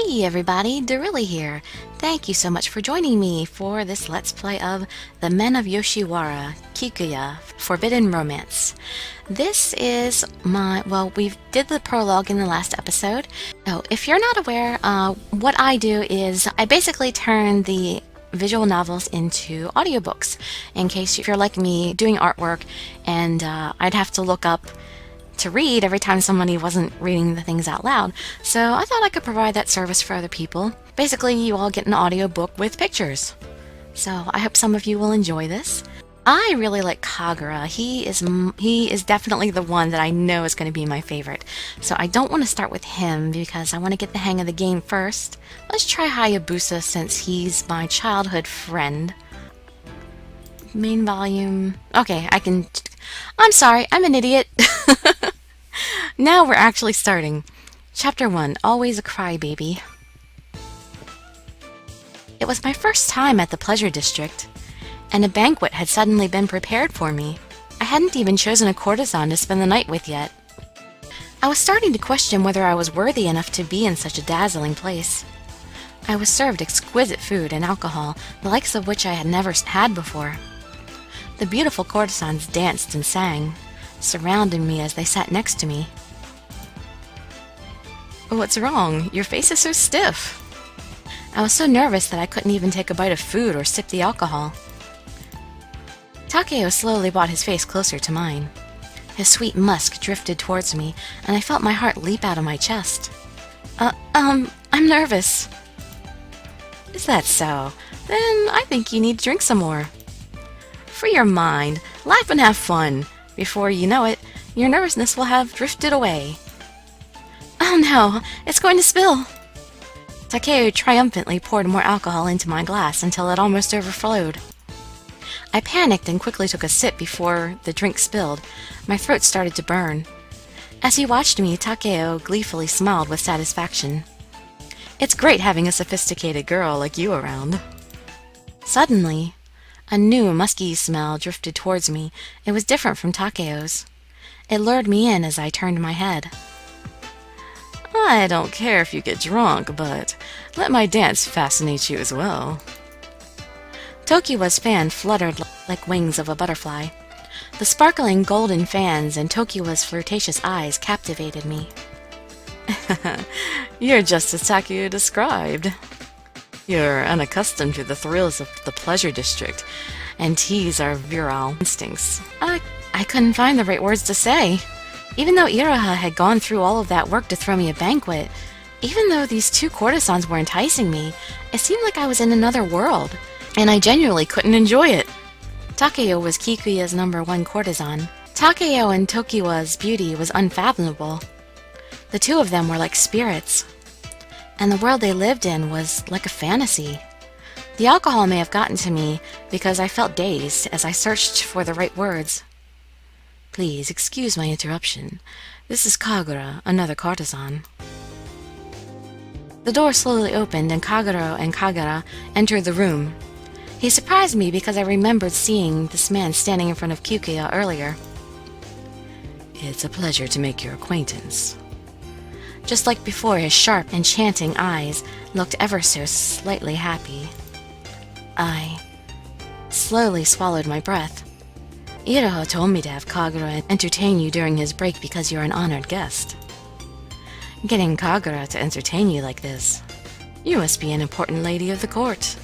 Hey everybody, Dirili here. Thank you so much for joining me for this Let's Play of The Men of Yoshiwara, Kikuya, Forbidden Romance. This is we did the prologue in the last episode. Oh, if you're not aware, what I do is I basically turn the visual novels into audiobooks, in case if you're like me doing artwork and I'd have to look up to read every time somebody wasn't reading the things out loud. So I thought I could provide that service for other people. Basically, you all get an audiobook with pictures. So I hope some of you will enjoy this. I really like Kagura. He is definitely the one that I know is going to be my favorite. So I don't want to start with him because I want to get the hang of the game first. Let's try Hayabusa since he's my childhood friend. Main volume. Okay, I'm sorry, I'm an idiot. Now we're actually starting. Chapter 1, Always a Crybaby. It was my first time at the Pleasure District, and a banquet had suddenly been prepared for me. I hadn't even chosen a courtesan to spend the night with yet. I was starting to question whether I was worthy enough to be in such a dazzling place. I was served exquisite food and alcohol, the likes of which I had never had before. The beautiful courtesans danced and sang, surrounding me as they sat next to me. What's wrong? Your face is so stiff. I was so nervous that I couldn't even take a bite of food or sip the alcohol. Takeo slowly brought his face closer to mine. His sweet musk drifted towards me, and I felt my heart leap out of my chest. I'm nervous. Is that so? Then I think you need to drink some more. Free your mind, laugh and have fun. Before you know it, your nervousness will have drifted away. Oh no, it's going to spill! Takeo triumphantly poured more alcohol into my glass until it almost overflowed. I panicked and quickly took a sip before the drink spilled. My throat started to burn. As he watched me, Takeo gleefully smiled with satisfaction. It's great having a sophisticated girl like you around. Suddenly, a new musky smell drifted towards me. It was different from Takeo's. It lured me in as I turned my head. I don't care if you get drunk, but let my dance fascinate you as well. Tokiwa's fan fluttered like wings of a butterfly. The sparkling golden fans and Tokiwa's flirtatious eyes captivated me. You're just as Takeo described. You're unaccustomed to the thrills of the Pleasure District, and tease our virile instincts. I couldn't find the right words to say. Even though Iroha had gone through all of that work to throw me a banquet, even though these two courtesans were enticing me, it seemed like I was in another world, and I genuinely couldn't enjoy it. Takeo was Kikuya's #1 courtesan. Takeo and Tokiwa's beauty was unfathomable. The two of them were like spirits, and the world they lived in was like a fantasy. The alcohol may have gotten to me because I felt dazed as I searched for the right words. Please excuse my interruption. This is Kagura, another courtesan. The door slowly opened and Kagura entered the room. He surprised me because I remembered seeing this man standing in front of Kikuya earlier. It's a pleasure to make your acquaintance. Just like before, his sharp, enchanting eyes looked ever so slightly happy. I slowly swallowed my breath. Iroha told me to have Kagura entertain you during his break because you're an honored guest. Getting Kagura to entertain you like this, you must be an important lady of the court.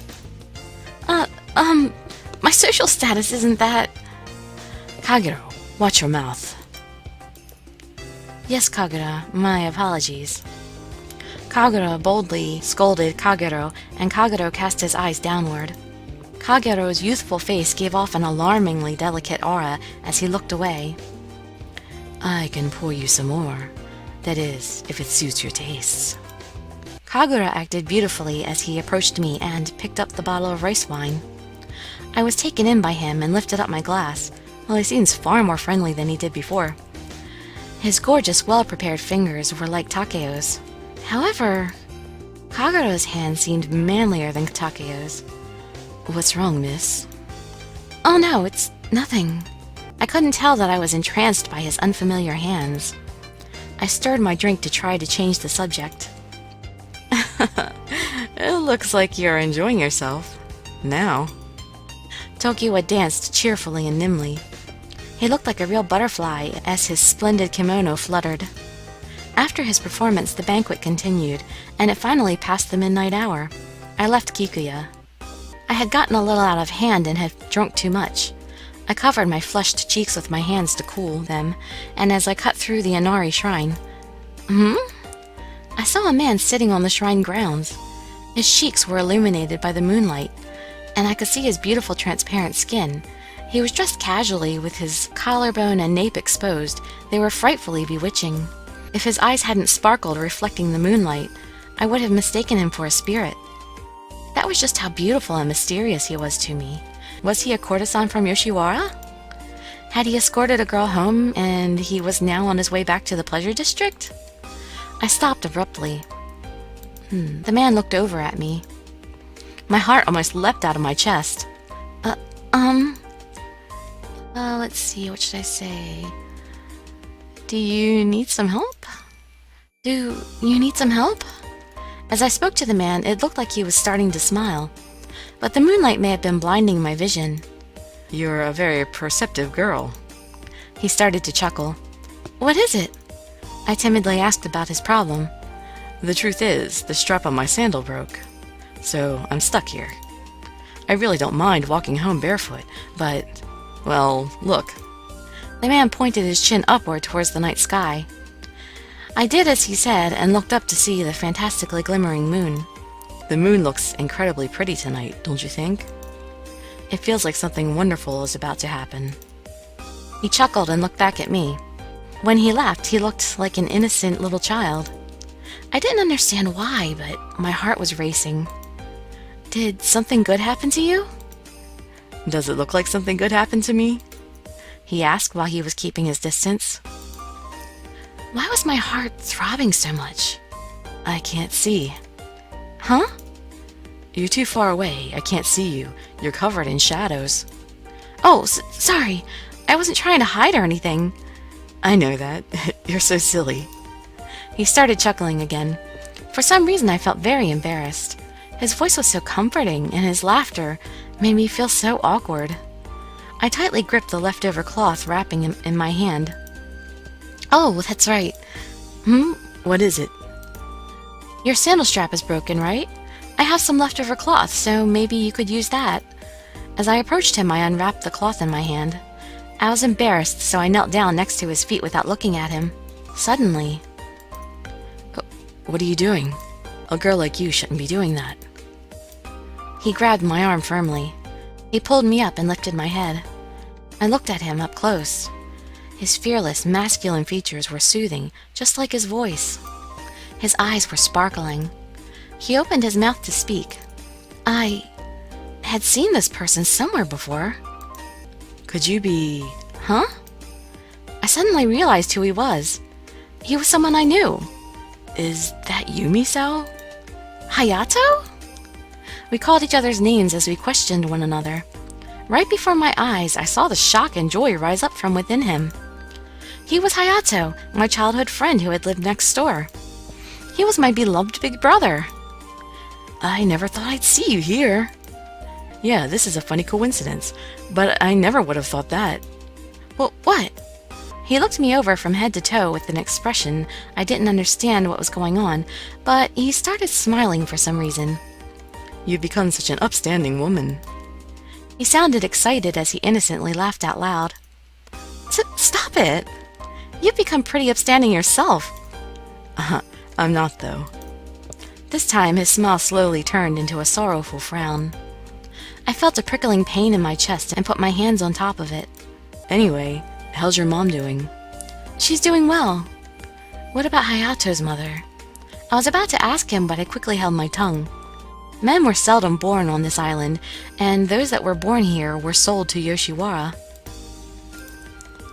My social status isn't that... Kagura, watch your mouth. Yes, Kagura, my apologies. Kagura boldly scolded Kagero, and Kagero cast his eyes downward. Kagero's youthful face gave off an alarmingly delicate aura as he looked away. I can pour you some more. That is, if it suits your tastes. Kagura acted beautifully as he approached me and picked up the bottle of rice wine. I was taken in by him and lifted up my glass. Well, he seems far more friendly than he did before. His gorgeous, well-prepared fingers were like Takeo's. However, Kagero's hand seemed manlier than Takeo's. What's wrong, miss? Oh no, it's nothing. I couldn't tell that I was entranced by his unfamiliar hands. I stirred my drink to try to change the subject. It looks like you're enjoying yourself. Now. Tokiwa danced cheerfully and nimbly. He looked like a real butterfly as his splendid kimono fluttered. After his performance, the banquet continued, and it finally passed the midnight hour. I left Kikuya. I had gotten a little out of hand and had drunk too much. I covered my flushed cheeks with my hands to cool them, and as I cut through the Inari shrine, I saw a man sitting on the shrine grounds. His cheeks were illuminated by the moonlight, and I could see his beautiful transparent skin. He was dressed casually, with his collarbone and nape exposed. They were frightfully bewitching. If his eyes hadn't sparkled reflecting the moonlight, I would have mistaken him for a spirit. That was just how beautiful and mysterious he was to me. Was he a courtesan from Yoshiwara? Had he escorted a girl home, and he was now on his way back to the pleasure district? I stopped abruptly. The man looked over at me. My heart almost leapt out of my chest. Let's see, what should I say? Do you need some help? Do you need some help? As I spoke to the man, it looked like he was starting to smile, but the moonlight may have been blinding my vision. You're a very perceptive girl. He started to chuckle. What is it? I timidly asked about his problem. The truth is, the strap on my sandal broke, so I'm stuck here. I really don't mind walking home barefoot, but, well, look. The man pointed his chin upward towards the night sky. I did as he said and looked up to see the fantastically glimmering moon. The moon looks incredibly pretty tonight, don't you think? It feels like something wonderful is about to happen. He chuckled and looked back at me. When he laughed, he looked like an innocent little child. I didn't understand why, but my heart was racing. Did something good happen to you? Does it look like something good happened to me? He asked while he was keeping his distance. Why was my heart throbbing so much? I can't see. Huh? You're too far away. I can't see you. You're covered in shadows. Oh, sorry. I wasn't trying to hide or anything. I know that. You're so silly. He started chuckling again. For some reason, I felt very embarrassed. His voice was so comforting, and his laughter made me feel so awkward. I tightly gripped the leftover cloth wrapping him in my hand. Oh, that's right. What is it? Your sandal strap is broken, right? I have some leftover cloth, so maybe you could use that. As I approached him, I unwrapped the cloth in my hand. I was embarrassed, so I knelt down next to his feet without looking at him. Suddenly... What are you doing? A girl like you shouldn't be doing that. He grabbed my arm firmly. He pulled me up and lifted my head. I looked at him up close. His fearless, masculine features were soothing, just like his voice. His eyes were sparkling. He opened his mouth to speak. I had seen this person somewhere before. Could you be... Huh? I suddenly realized who he was. He was someone I knew. Is that you, Misao? Hayato? We called each other's names as we questioned one another. Right before my eyes, I saw the shock and joy rise up from within him. He was Hayato, my childhood friend who had lived next door. He was my beloved big brother. I never thought I'd see you here. Yeah, this is a funny coincidence, but I never would have thought that. Well, what? He looked me over from head to toe with an expression I didn't understand what was going on, but he started smiling for some reason. You've become such an upstanding woman. He sounded excited as he innocently laughed out loud. Stop it! You've become pretty upstanding yourself. I'm not, though. This time his smile slowly turned into a sorrowful frown. I felt a prickling pain in my chest and put my hands on top of it. Anyway, how's your mom doing? She's doing well. What about Hayato's mother? I was about to ask him, but I quickly held my tongue. Men were seldom born on this island, and those that were born here were sold to Yoshiwara.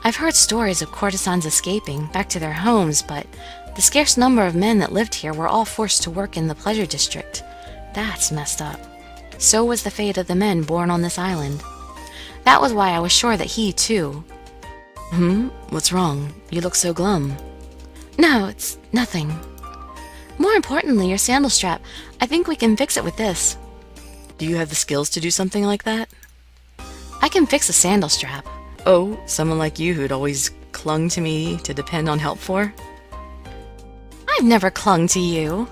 I've heard stories of courtesans escaping back to their homes, but the scarce number of men that lived here were all forced to work in the pleasure district. That's messed up. So was the fate of the men born on this island. That was why I was sure that he, too... What's wrong? You look so glum. No, it's nothing. More importantly, your sandal strap. I think we can fix it with this. Do you have the skills to do something like that? I can fix a sandal strap. Oh, someone like you who'd always clung to me to depend on help for? I've never clung to you.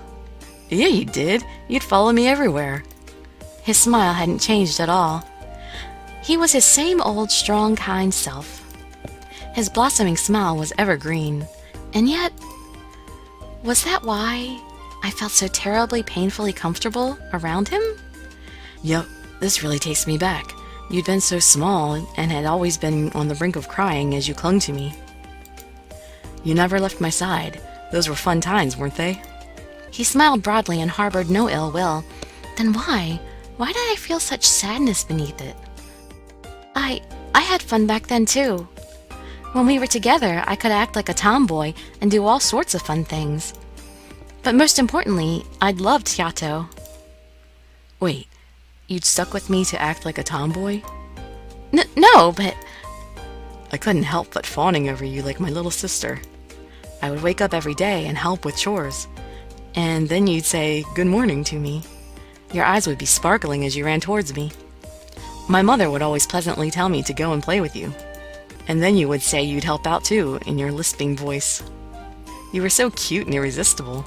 Yeah, you did. You'd follow me everywhere. His smile hadn't changed at all. He was his same old, strong, kind self. His blossoming smile was evergreen. And yet, was that why I felt so terribly painfully comfortable around him? Yep, this really takes me back. You'd been so small and had always been on the brink of crying as you clung to me. You never left my side. Those were fun times, weren't they? He smiled broadly and harbored no ill will. Then why? Why did I feel such sadness beneath it? I had fun back then too. When we were together, I could act like a tomboy and do all sorts of fun things. But most importantly, I'd loved Hayato. Wait, you'd stuck with me to act like a tomboy? No, but... I couldn't help but fawning over you like my little sister. I would wake up every day and help with chores. And then you'd say good morning to me. Your eyes would be sparkling as you ran towards me. My mother would always pleasantly tell me to go and play with you. And then you would say you'd help out too, in your lisping voice. You were so cute and irresistible.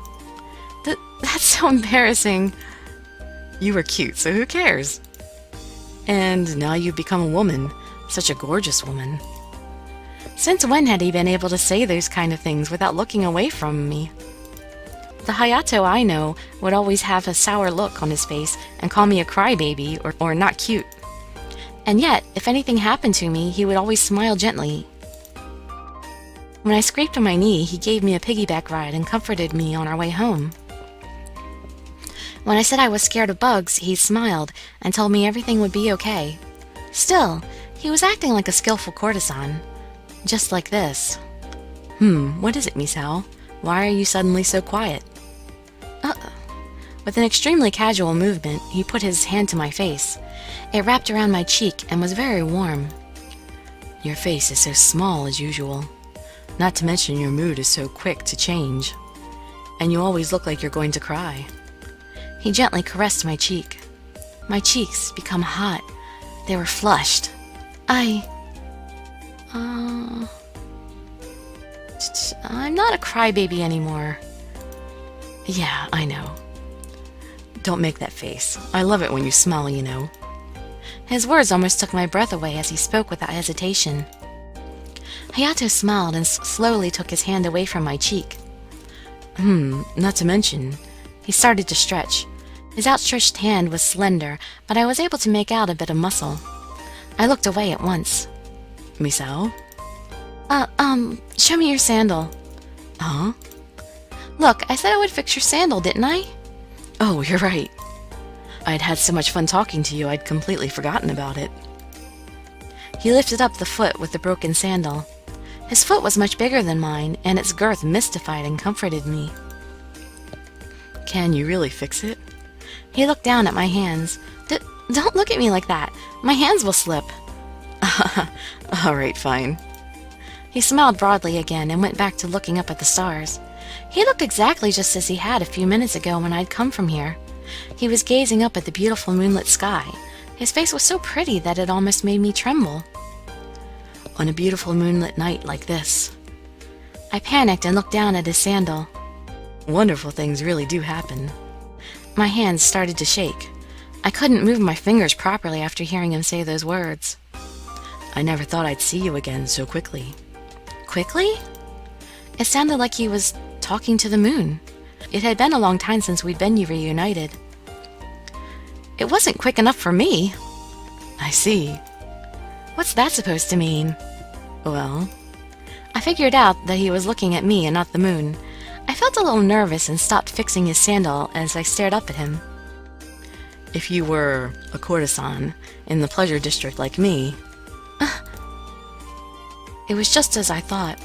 That's so embarrassing. You were cute, so who cares? And now you've become a woman, such a gorgeous woman. Since when had he been able to say those kind of things without looking away from me? The Hayato I know would always have a sour look on his face and call me a crybaby or not cute. And yet, if anything happened to me, he would always smile gently. When I scraped on my knee, he gave me a piggyback ride and comforted me on our way home. When I said I was scared of bugs, he smiled and told me everything would be okay. Still, he was acting like a skillful courtesan. Just like this. What is it, Misao? Why are you suddenly so quiet? With an extremely casual movement, he put his hand to my face. It wrapped around my cheek and was very warm. Your face is so small as usual. Not to mention your mood is so quick to change. And you always look like you're going to cry. He gently caressed my cheek. My cheeks become hot. They were flushed. I'm not a crybaby anymore. Yeah, I know. Don't make that face. I love it when you smile, you know. His words almost took my breath away as he spoke without hesitation. Hayato smiled and slowly took his hand away from my cheek. Not to mention... He started to stretch. His outstretched hand was slender, but I was able to make out a bit of muscle. I looked away at once. Misao? Show me your sandal. Huh? Look, I said I would fix your sandal, didn't I? Oh, you're right. I'd had so much fun talking to you, I'd completely forgotten about it. He lifted up the foot with the broken sandal. His foot was much bigger than mine, and its girth mystified and comforted me. Can you really fix it? He looked down at my hands. Don't look at me like that. My hands will slip. All right, fine. He smiled broadly again and went back to looking up at the stars. He looked exactly just as he had a few minutes ago when I'd come from here. He was gazing up at the beautiful moonlit sky. His face was so pretty that it almost made me tremble. On a beautiful moonlit night like this. I panicked and looked down at his sandal. Wonderful things really do happen. My hands started to shake. I couldn't move my fingers properly after hearing him say those words. I never thought I'd see you again so quickly. Quickly? It sounded like he was talking to the moon. It had been a long time since we'd been reunited. It wasn't quick enough for me. I see. What's that supposed to mean? Well, I figured out that he was looking at me and not the moon. I felt a little nervous and stopped fixing his sandal as I stared up at him. If you were a courtesan in the pleasure district like me... It was just as I thought.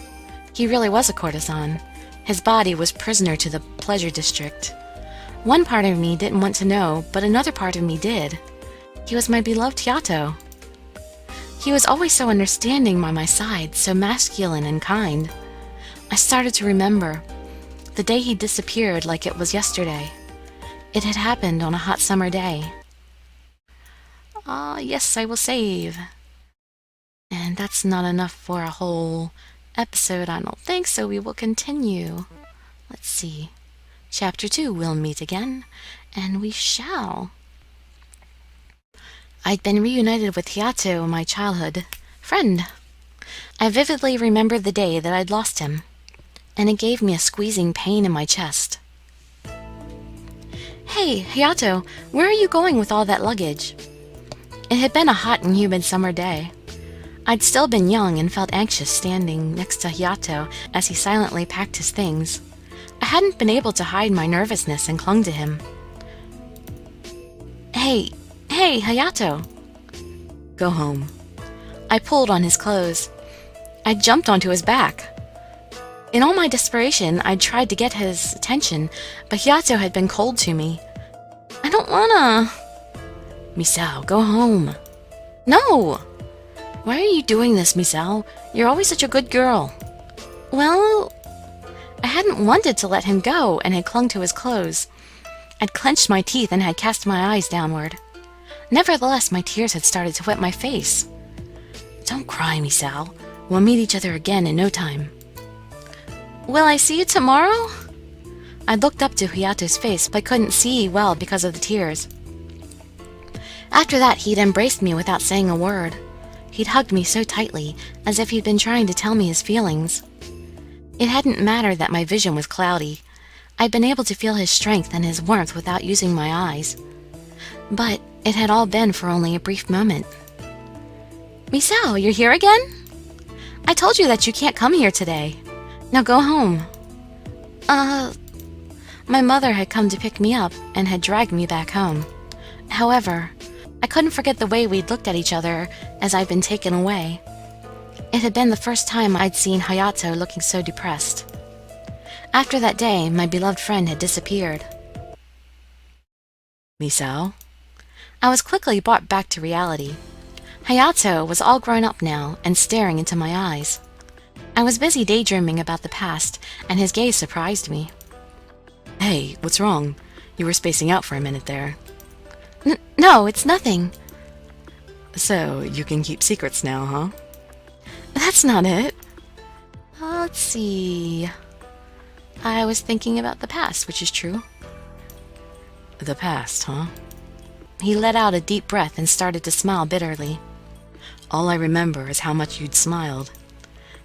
He really was a courtesan. His body was prisoner to the pleasure district. One part of me didn't want to know, but another part of me did. He was my beloved Hayato. He was always so understanding by my side, so masculine and kind. I started to remember. The day he disappeared like it was yesterday. It had happened on a hot summer day. Yes, I will save. And that's not enough for a whole episode, I don't think, so we will continue. Let's see. Chapter 2, we'll meet again, and we shall. I'd been reunited with Hayato, my childhood friend. I vividly remembered the day that I'd lost him, and it gave me a squeezing pain in my chest. Hey, Hayato, where are you going with all that luggage? It had been a hot and humid summer day. I'd still been young and felt anxious standing next to Hayato as he silently packed his things. I hadn't been able to hide my nervousness and clung to him. Hey, Hayato. Go home. I pulled on his clothes. I jumped onto his back. In all my desperation, I'd tried to get his attention, but Hayato had been cold to me. I don't wanna. Misao, go home. No! Why are you doing this, Misao? You're always such a good girl. Well, I hadn't wanted to let him go and had clung to his clothes. I'd clenched my teeth and had cast my eyes downward. Nevertheless, my tears had started to wet my face. Don't cry, Misao. We'll meet each other again in no time. Will I see you tomorrow? I looked up to Hayato's face, but couldn't see well because of the tears. After that, he'd embraced me without saying a word. He'd hugged me so tightly, as if he'd been trying to tell me his feelings. It hadn't mattered that my vision was cloudy. I'd been able to feel his strength and his warmth without using my eyes. But it had all been for only a brief moment. Misao, you're here again? I told you that you can't come here today. Now go home. My mother had come to pick me up and had dragged me back home. However, I couldn't forget the way we'd looked at each other as I'd been taken away. It had been the first time I'd seen Hayato looking so depressed. After that day, my beloved friend had disappeared. Misao? I was quickly brought back to reality. Hayato was all grown up now and staring into my eyes. I was busy daydreaming about the past, and his gaze surprised me. Hey, what's wrong? You were spacing out for a minute there. No, it's nothing. So, you can keep secrets now, huh? That's not it. Let's see. I was thinking about the past, which is true. The past, huh? He let out a deep breath and started to smile bitterly. All I remember is how much you'd smiled.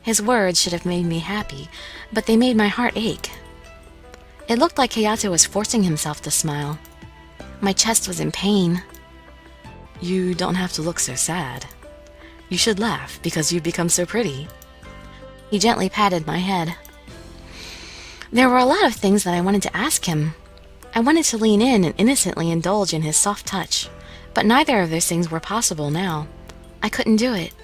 His words should have made me happy, but they made my heart ache. It looked like Hayato was forcing himself to smile. My chest was in pain. You don't have to look so sad. You should laugh because you've become so pretty. He gently patted my head. There were a lot of things that I wanted to ask him. I wanted to lean in and innocently indulge in his soft touch, but neither of those things were possible now. I couldn't do it.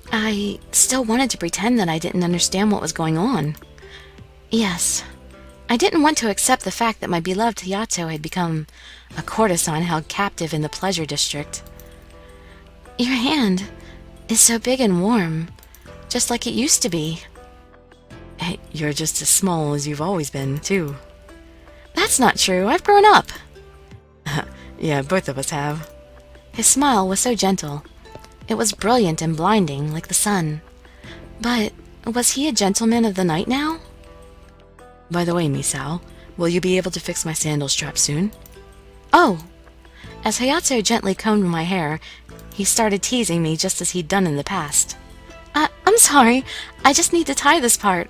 I still wanted to pretend that I didn't understand what was going on. Yes, I didn't want to accept the fact that my beloved Hayato had become a courtesan held captive in the pleasure district. Your hand is so big and warm, just like it used to be. Hey, you're just as small as you've always been, too. That's not true. I've grown up. Yeah, both of us have. His smile was so gentle. It was brilliant and blinding, like the sun. But was he a gentleman of the night now? By the way, Misao, will you be able to fix my sandal strap soon? Oh! As Hayato gently combed my hair, he started teasing me just as he'd done in the past. I'm sorry. I just need to tie this part.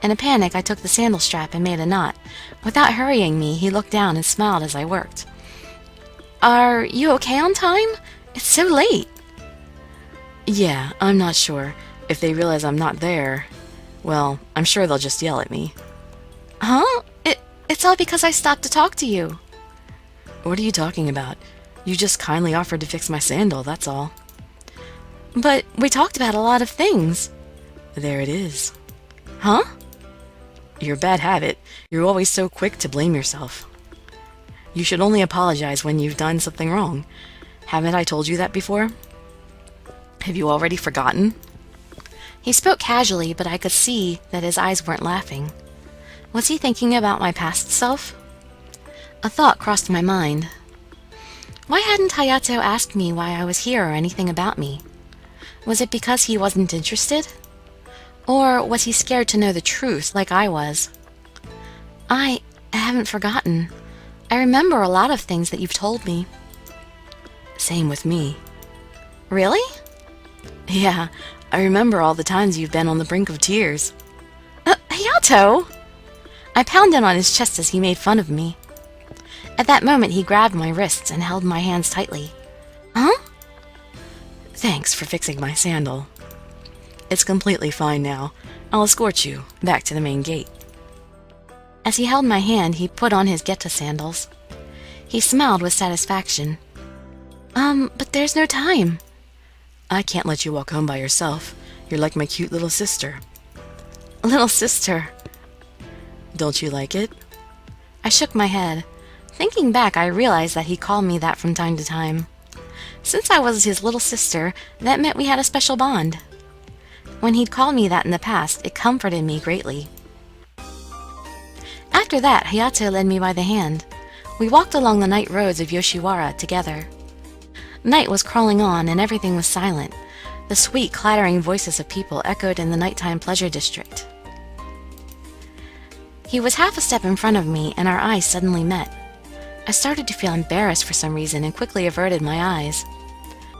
In a panic, I took the sandal strap and made a knot. Without hurrying me, he looked down and smiled as I worked. Are you okay on time? It's so late. Yeah, I'm not sure. If they realize I'm not there, well, I'm sure they'll just yell at me. Huh? It's all because I stopped to talk to you. What are you talking about? You just kindly offered to fix my sandal, that's all. But we talked about a lot of things. There it is. Huh? Your bad habit. You're always so quick to blame yourself. You should only apologize when you've done something wrong. Haven't I told you that before? Have you already forgotten? He spoke casually, but I could see that his eyes weren't laughing. Was he thinking about my past self? A thought crossed my mind. Why hadn't Hayato asked me why I was here or anything about me? Was it because he wasn't interested? Or was he scared to know the truth like I was? I haven't forgotten. I remember a lot of things that you've told me. Same with me. Really? Yeah, I remember all the times you've been on the brink of tears. Hayato! I pounded on his chest as he made fun of me. At that moment, he grabbed my wrists and held my hands tightly. Huh? Thanks for fixing my sandal. It's completely fine now. I'll escort you back to the main gate. As he held my hand, he put on his Geta sandals. He smiled with satisfaction. But there's no time. I can't let you walk home by yourself. You're like my cute little sister. Little sister. Don't you like it? I shook my head. Thinking back, I realized that he called me that from time to time. Since I was his little sister, that meant we had a special bond. When he'd called me that in the past, it comforted me greatly. After that, Hayato led me by the hand. We walked along the night roads of Yoshiwara together. Night was crawling on and everything was silent. The sweet, clattering voices of people echoed in the nighttime pleasure district. He was half a step in front of me, and our eyes suddenly met. I started to feel embarrassed for some reason and quickly averted my eyes.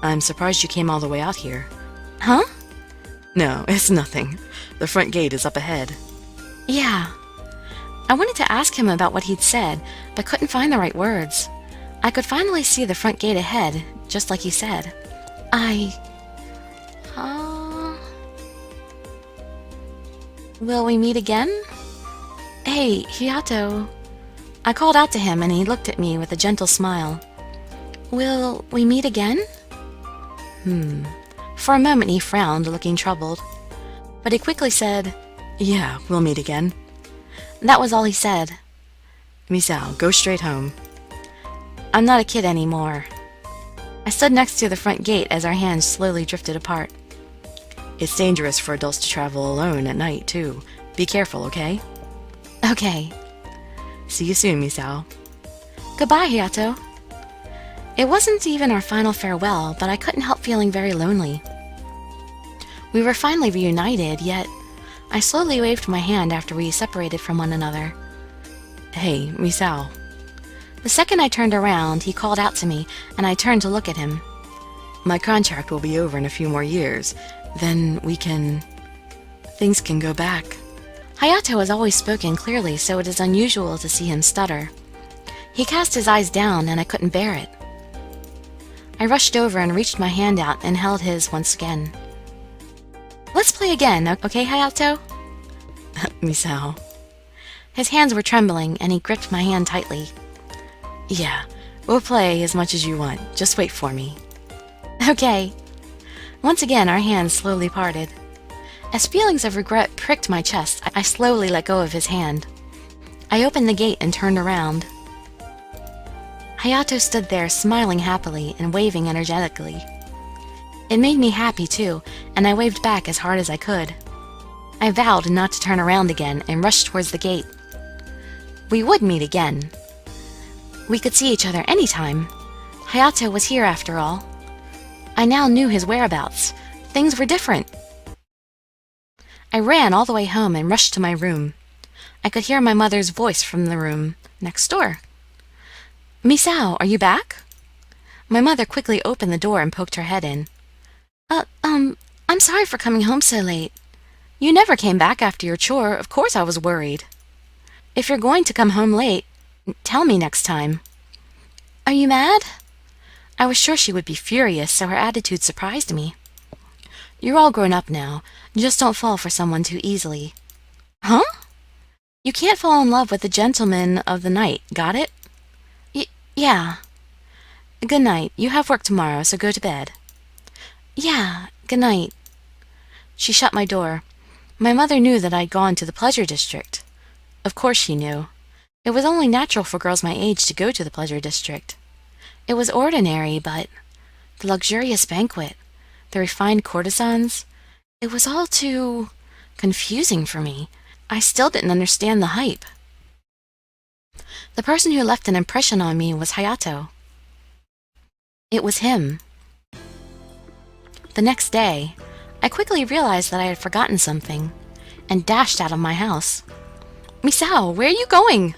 I'm surprised you came all the way out here. Huh? No, it's nothing. The front gate is up ahead. Yeah. I wanted to ask him about what he'd said, but couldn't find the right words. I could finally see the front gate ahead, just like he said. Will we meet again? Hey, Hayato. I called out to him and he looked at me with a gentle smile. Will we meet again? For a moment he frowned, looking troubled. But he quickly said, Yeah, we'll meet again. That was all he said. Misao, go straight home. I'm not a kid anymore. I stood next to the front gate as our hands slowly drifted apart. It's dangerous for adults to travel alone at night, too. Be careful, okay? Okay. See you soon, Misao. Goodbye, Hayato. It wasn't even our final farewell, but I couldn't help feeling very lonely. We were finally reunited, yet I slowly waved my hand after we separated from one another. Hey, Misao. The second I turned around, he called out to me, and I turned to look at him. My contract will be over in a few more years. Then things can go back. Hayato has always spoken clearly, so it is unusual to see him stutter. He cast his eyes down, and I couldn't bear it. I rushed over and reached my hand out and held his once again. Let's play again, okay, Hayato? Misao. His hands were trembling, and he gripped my hand tightly. Yeah, we'll play as much as you want. Just wait for me. Okay. Once again, our hands slowly parted. As feelings of regret pricked my chest, I slowly let go of his hand. I opened the gate and turned around. Hayato stood there, smiling happily and waving energetically. It made me happy, too, and I waved back as hard as I could. I vowed not to turn around again and rushed towards the gate. We would meet again. We could see each other anytime. Hayato was here after all. I now knew his whereabouts. Things were different. I ran all the way home and rushed to my room. I could hear my mother's voice from the room next door. Misao, are you back? My mother quickly opened the door and poked her head in. I'm sorry for coming home so late. You never came back after your chore. Of course I was worried. If you're going to come home late, tell me next time. Are you mad? I was sure she would be furious, so her attitude surprised me. You're all grown up now. Just don't fall for someone too easily. Huh? You can't fall in love with the gentleman of the night, got it? Yeah. Good night. You have work tomorrow, so go to bed. Yeah, good night. She shut my door. My mother knew that I'd gone to the pleasure district. Of course she knew. It was only natural for girls my age to go to the pleasure district. It was ordinary, but the luxurious banquet, the refined courtesans, it was all too confusing for me. I still didn't understand the hype. The person who left an impression on me was Hayato. It was him. The next day, I quickly realized that I had forgotten something, and dashed out of my house. Misao, where are you going?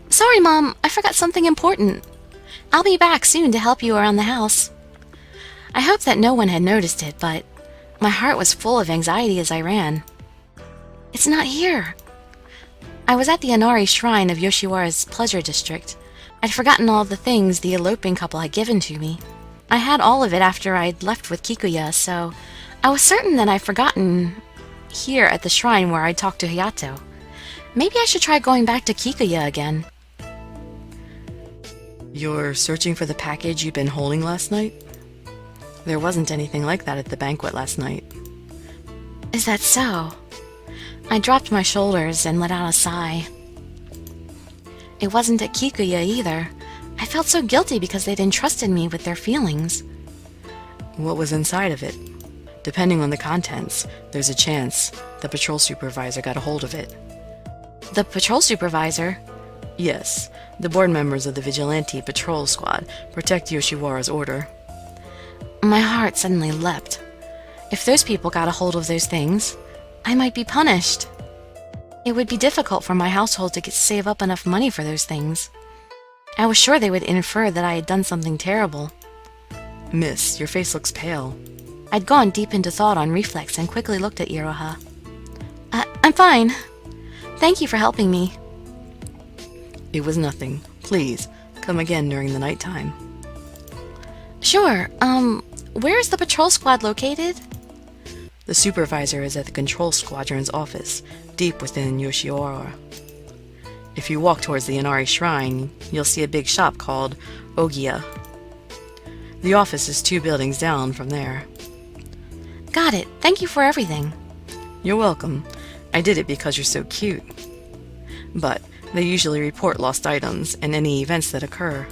Sorry, Mom, I forgot something important. I'll be back soon to help you around the house. I hoped that no one had noticed it, but my heart was full of anxiety as I ran. It's not here. I was at the Inari shrine of Yoshiwara's pleasure district. I'd forgotten all the things the eloping couple had given to me. I had all of it after I'd left with Kikuya, so I was certain that I'd forgotten here at the shrine where I'd talked to Hayato. Maybe I should try going back to Kikuya again. You're searching for the package you've been holding last night? There wasn't anything like that at the banquet last night. Is that so? I dropped my shoulders and let out a sigh. It wasn't at Kikuya either. I felt so guilty because they'd entrusted me with their feelings. What was inside of it? Depending on the contents, there's a chance the patrol supervisor got a hold of it. The patrol supervisor? Yes, the board members of the Vigilante Patrol Squad protect Yoshiwara's order. My heart suddenly leapt. If those people got a hold of those things, I might be punished. It would be difficult for my household to save up enough money for those things. I was sure they would infer that I had done something terrible. Miss, your face looks pale. I'd gone deep into thought on reflex and quickly looked at Iroha. I'm fine. Thank you for helping me. It was nothing. Please, come again during the nighttime. Sure. Where is the patrol squad located? The supervisor is at the control squadron's office, deep within Yoshiwara. If you walk towards the Inari Shrine, you'll see a big shop called Ogiya. The office is 2 buildings down from there. Got it. Thank you for everything. You're welcome. I did it because you're so cute. But they usually report lost items and any events that occur.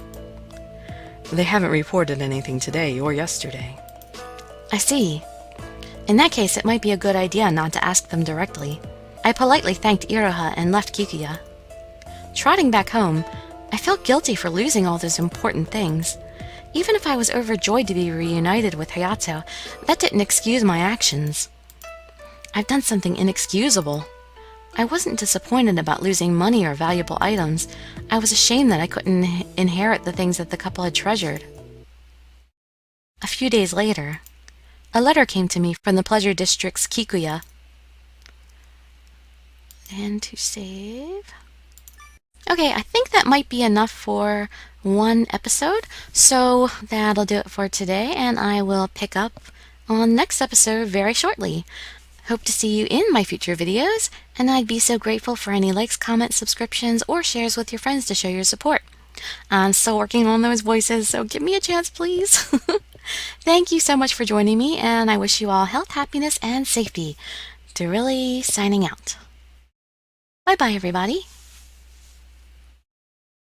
They haven't reported anything today or yesterday. I see. In that case, it might be a good idea not to ask them directly. I politely thanked Iroha and left Kikuya. Trotting back home, I felt guilty for losing all those important things. Even if I was overjoyed to be reunited with Hayato, that didn't excuse my actions. I've done something inexcusable. I wasn't disappointed about losing money or valuable items. I was ashamed that I couldn't inherit the things that the couple had treasured. A few days later, a letter came to me from the Pleasure District's Kikuya. And to save... Okay, I think that might be enough for one episode, so that'll do it for today, and I will pick up on next episode very shortly. Hope to see you in my future videos, and I'd be so grateful for any likes, comments, subscriptions, or shares with your friends to show your support. I'm still working on those voices, so give me a chance, please. Thank you so much for joining me, and I wish you all health, happiness, and safety. Dirili signing out. Bye-bye, everybody.